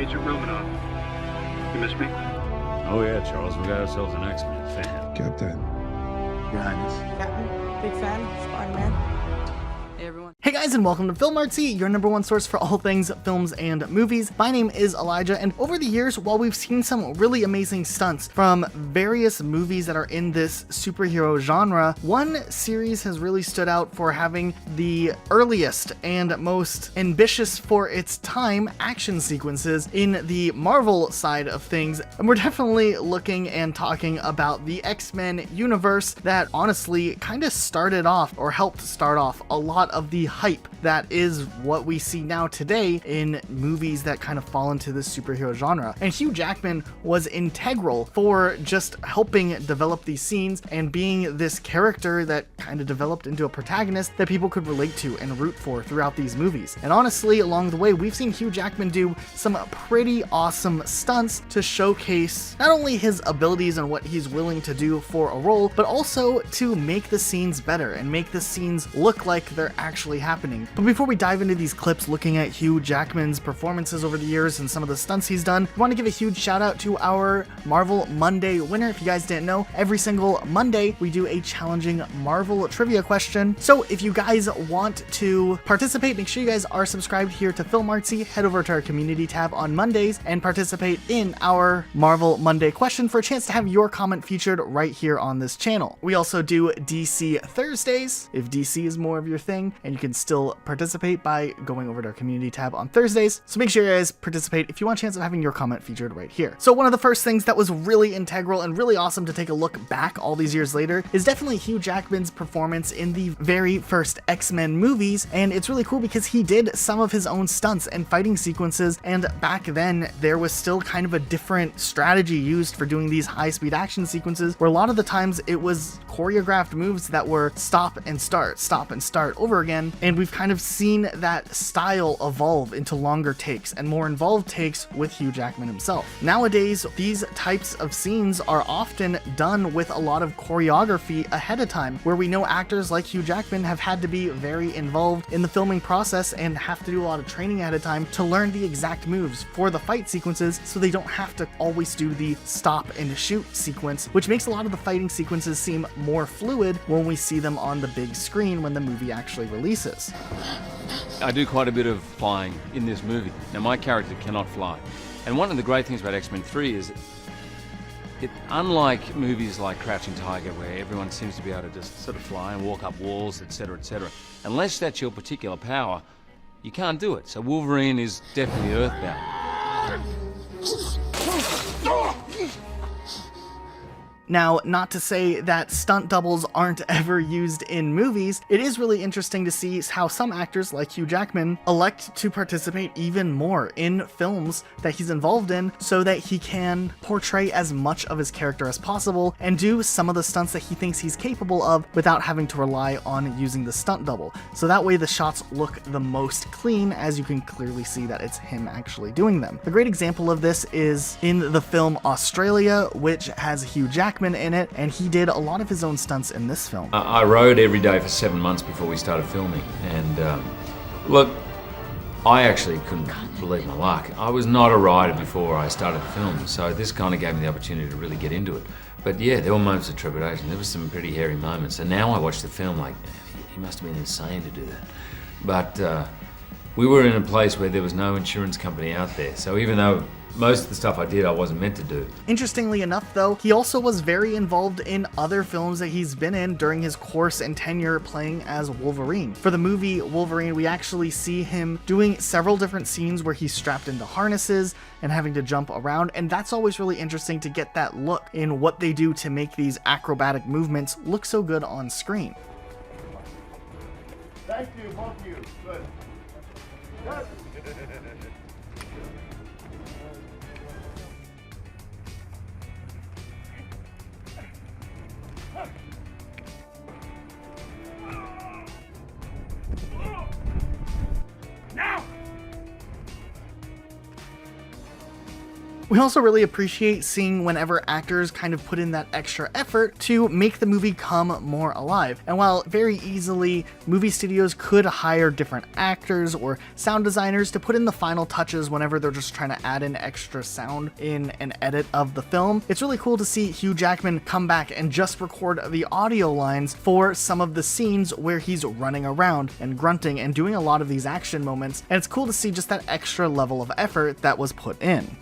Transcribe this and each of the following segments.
Agent Romanoff. You miss me? Oh yeah, Charles, we got ourselves an X-Men fan. Captain. Your Highness. Captain, big fan, Spider-Man. Hey everyone. Hey guys, and welcome to Filmartsy, your number one source for all things films and movies. My name is Elijah, and over the years, while we've seen some really amazing stunts from various movies that are in this superhero genre, one series has really stood out for having the earliest and most ambitious for its time action sequences in the Marvel side of things. And we're definitely looking and talking about the X-Men universe that honestly kind of started off, or helped start off, a lot of the hype that is what we see now today in movies that kind of fall into this superhero genre. And Hugh Jackman was integral for just helping develop these scenes and being this character that kind of developed into a protagonist that people could relate to and root for throughout these movies. And honestly, along the way, we've seen Hugh Jackman do some pretty awesome stunts to showcase not only his abilities and what he's willing to do for a role, but also to make the scenes better and make the scenes look like they're actually happening. But before we dive into these clips looking at Hugh Jackman's performances over the years and some of the stunts he's done, I want to give a huge shout out to our Marvel Monday winner. If you guys didn't know, every single Monday we do a challenging Marvel trivia question. So if you guys want to participate, make sure you guys are subscribed here to Filmartsy. Head over to our community tab on Mondays and participate in our Marvel Monday question for a chance to have your comment featured right here on this channel. We also do DC Thursdays if DC is more of your thing, and you can still participate by going over to our community tab on Thursdays. So make sure you guys participate if you want a chance of having your comment featured right here. So one of the first things that was really integral and really awesome to take a look back all these years later is definitely Hugh Jackman's performance in the very first X-Men movies. And it's really cool because he did some of his own stunts and fighting sequences, and back then there was still kind of a different strategy used for doing these high-speed action sequences, where a lot of the times it was choreographed moves that were stop and start over again. And we've kind of seen that style evolve into longer takes and more involved takes with Hugh Jackman himself. Nowadays, these types of scenes are often done with a lot of choreography ahead of time, where we know actors like Hugh Jackman have had to be very involved in the filming process and have to do a lot of training ahead of time to learn the exact moves for the fight sequences, so they don't have to always do the stop and shoot sequence, which makes a lot of the fighting sequences seem more fluid when we see them on the big screen when the movie actually releases. I do quite a bit of flying in this movie. Now, my character cannot fly. And one of the great things about X-Men 3 is unlike movies like Crouching Tiger, where everyone seems to be able to just sort of fly and walk up walls, etc., etc., unless that's your particular power, you can't do it. So Wolverine is definitely earthbound. Now, not to say that stunt doubles aren't ever used in movies, it is really interesting to see how some actors like Hugh Jackman elect to participate even more in films that he's involved in so that he can portray as much of his character as possible and do some of the stunts that he thinks he's capable of without having to rely on using the stunt double. So that way the shots look the most clean, as you can clearly see that it's him actually doing them. A great example of this is in the film Australia, which has Hugh Jackman in it, and he did a lot of his own stunts in this film. I rode every day for 7 months before we started filming, and look, I actually couldn't believe my luck. I was not a rider before I started the film, so this kind of gave me the opportunity to really get into it. But yeah, there were moments of trepidation. There were some pretty hairy moments, and now I watch the film like, he must have been insane to do that. But we were in a place where there was no insurance company out there, so even though most of the stuff I did I wasn't meant to do. Interestingly enough though, he also was very involved in other films that he's been in during his course and tenure playing as Wolverine. For the movie Wolverine, we actually see him doing several different scenes where he's strapped into harnesses and having to jump around, and that's always really interesting to get that look in what they do to make these acrobatic movements look so good on screen. Thank you, both of you. Good. Good. We also really appreciate seeing whenever actors kind of put in that extra effort to make the movie come more alive. And while very easily movie studios could hire different actors or sound designers to put in the final touches whenever they're just trying to add in extra sound in an edit of the film, it's really cool to see Hugh Jackman come back and just record the audio lines for some of the scenes where he's running around and grunting and doing a lot of these action moments. And it's cool to see just that extra level of effort that was put in.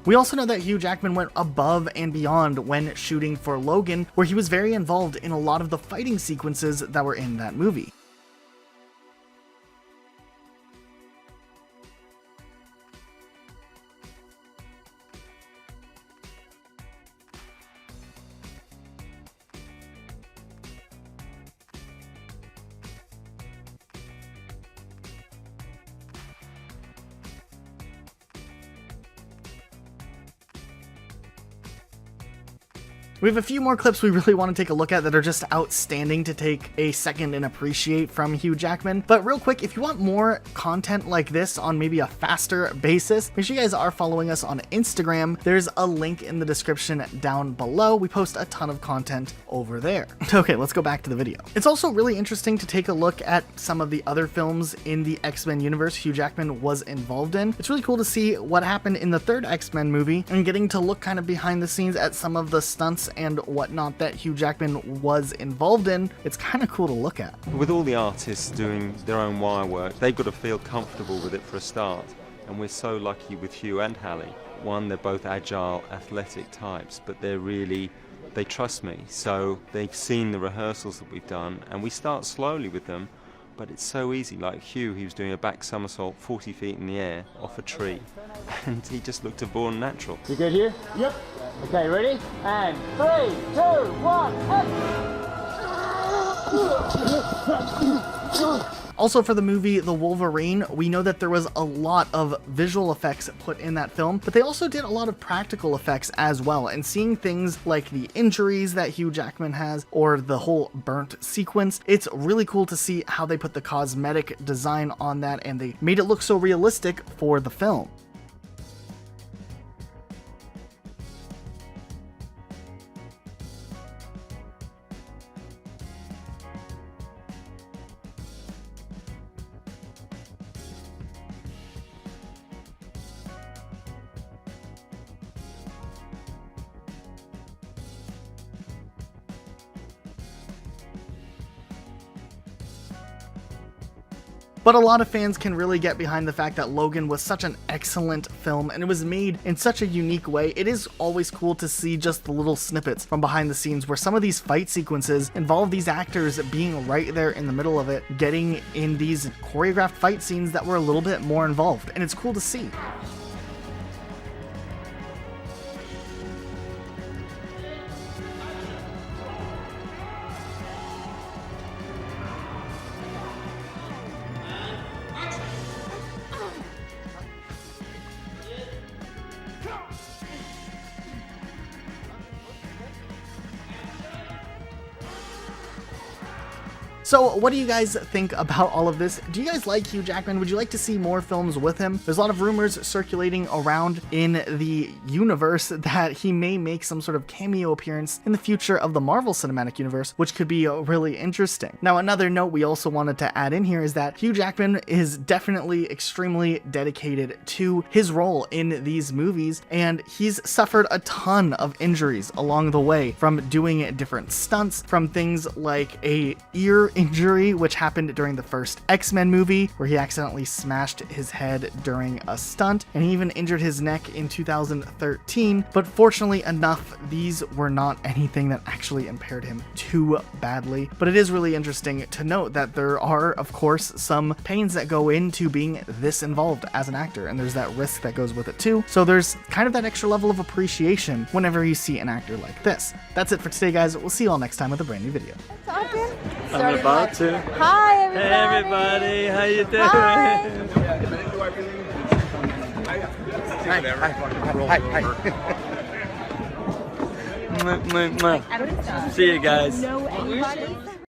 We also know that Hugh Jackman went above and beyond when shooting for Logan, where he was very involved in a lot of the fighting sequences that were in that movie. We have a few more clips we really want to take a look at that are just outstanding to take a second and appreciate from Hugh Jackman. But real quick, if you want more content like this on maybe a faster basis, make sure you guys are following us on Instagram. There's a link in the description down below. We post a ton of content over there. Okay, let's go back to the video. It's also really interesting to take a look at some of the other films in the X-Men universe Hugh Jackman was involved in. It's really cool to see what happened in the third X-Men movie and getting to look kind of behind the scenes at some of the stunts and whatnot that Hugh Jackman was involved in. It's kind of cool to look at. With all the artists doing their own wire work, they've got to feel comfortable with it for a start. And we're so lucky with Hugh and Hallie. One, they're both agile, athletic types, but they trust me. So they've seen the rehearsals that we've done, and we start slowly with them, but it's so easy. Like Hugh, he was doing a back somersault 40 feet in the air off a tree, and he just looked a born natural. You good here? Yep. Okay, ready? And 3, 2, 1, action! Also for the movie The Wolverine, we know that there was a lot of visual effects put in that film, but they also did a lot of practical effects as well. And seeing things like the injuries that Hugh Jackman has or the whole burnt sequence, it's really cool to see how they put the cosmetic design on that and they made it look so realistic for the film. But a lot of fans can really get behind the fact that Logan was such an excellent film and it was made in such a unique way. It is always cool to see just the little snippets from behind the scenes where some of these fight sequences involve these actors being right there in the middle of it, getting in these choreographed fight scenes that were a little bit more involved, and it's cool to see. So what do you guys think about all of this? Do you guys like Hugh Jackman? Would you like to see more films with him? There's a lot of rumors circulating around in the universe that he may make some sort of cameo appearance in the future of the Marvel Cinematic Universe, which could be really interesting. Now, another note we also wanted to add in here is that Hugh Jackman is definitely extremely dedicated to his role in these movies, and he's suffered a ton of injuries along the way from doing different stunts, from things like a ear injury, which happened during the first X-Men movie, where he accidentally smashed his head during a stunt, and he even injured his neck in 2013. But fortunately enough, these were not anything that actually impaired him too badly. But it is really interesting to note that there are, of course, some pains that go into being this involved as an actor, and there's that risk that goes with it too. So there's kind of that extra level of appreciation whenever you see an actor like this. That's it for today, guys. We'll see you all next time with a brand new video. Talking? I'm about to. Hi, everybody. Hey everybody, how you doing? Hi. See you guys. Know anybody?